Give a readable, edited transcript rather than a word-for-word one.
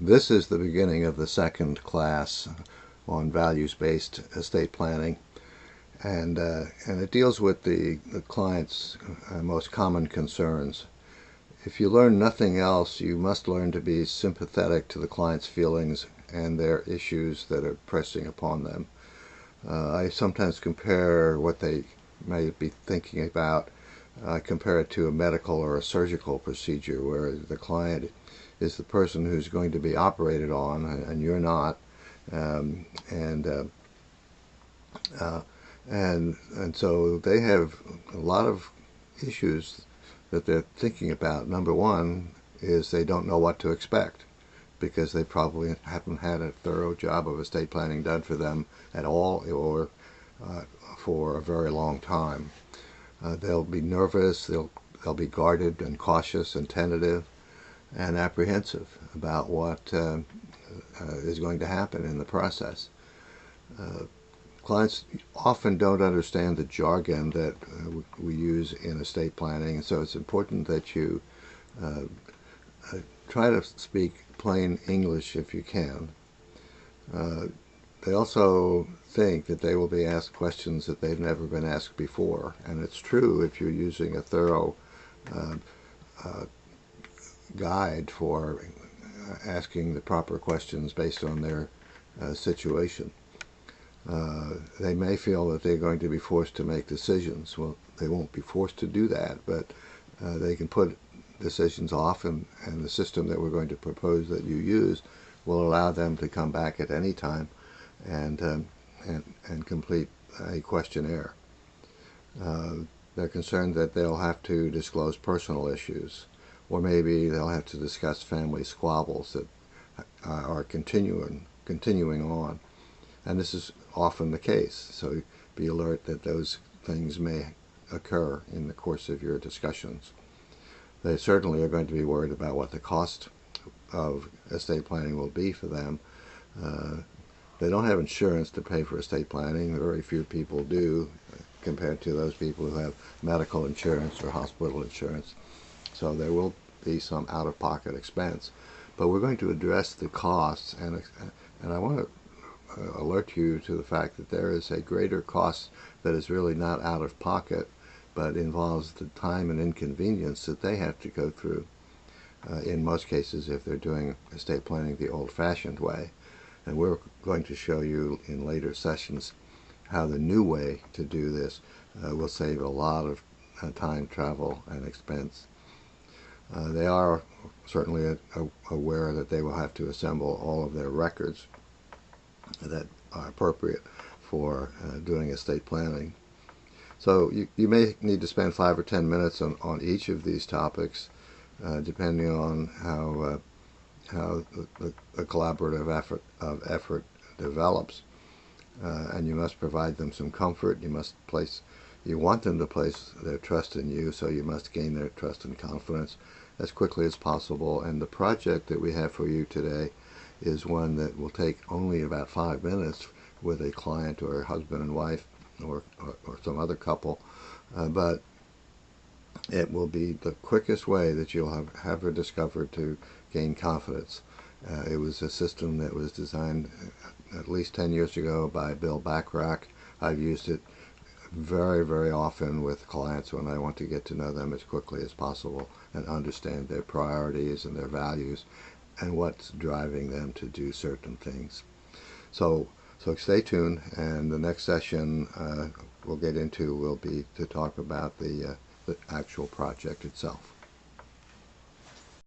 This is the beginning of the second class on values-based estate planning, and it deals with the client's most common concerns. If you learn nothing else, you must learn to be sympathetic to the client's feelings and their issues that are pressing upon them. I sometimes compare what they may be thinking about, I compare it to a medical or a surgical procedure where the client is the person who's going to be operated on and you're not. Um, and, uh, and so they have a lot of issues that they're thinking about. Number one is they don't know what to expect, because they probably haven't had a thorough job of estate planning done for them at all, or for a very long time. They'll be nervous, they'll be guarded and cautious and tentative and apprehensive about what is going to happen in the process. Clients often don't understand the jargon that we use in estate planning, and so it's important that you try to speak plain English if you can. They also think that they will be asked questions that they've never been asked before, and it's true if you're using a thorough guide for asking the proper questions based on their situation. They may feel that they're going to be forced to make decisions. Well, they won't be forced to do that, but they can put decisions off, and the system that we're going to propose that you use will allow them to come back at any time and complete a questionnaire. They're concerned that they'll have to disclose personal issues, or maybe they'll have to discuss family squabbles that are continuing on. And this is often the case, so be alert that those things may occur in the course of your discussions. They certainly are going to be worried about what the cost of estate planning will be for them. They don't have insurance to pay for estate planning. Very few people do, compared to those people who have medical insurance or hospital insurance. So there will be some out-of-pocket expense. But we're going to address the costs, and I want to alert you to the fact that there is a greater cost that is really not out of pocket, but involves the time and inconvenience that they have to go through in most cases if they're doing estate planning the old-fashioned way. And we're going to show you in later sessions how the new way to do this will save a lot of time, travel, and expense. They are certainly aware that they will have to assemble all of their records that are appropriate for doing estate planning. So you may need to spend 5 or 10 minutes on each of these topics, depending on how the collaborative effort develops. And you must provide them some comfort. You want them to place their trust in you, so you must gain their trust and confidence as quickly as possible. And the project that we have for you today is one that will take only about 5 minutes with a client or a husband and wife or some other couple, but it will be the quickest way that you'll have ever discovered to gain confidence. It was a system that was designed at least 10 years ago by Bill Bachrach. I've used it very, very often with clients when I want to get to know them as quickly as possible and understand their priorities and their values and what's driving them to do certain things. So stay tuned, and the next session we'll get into will be to talk about the actual project itself.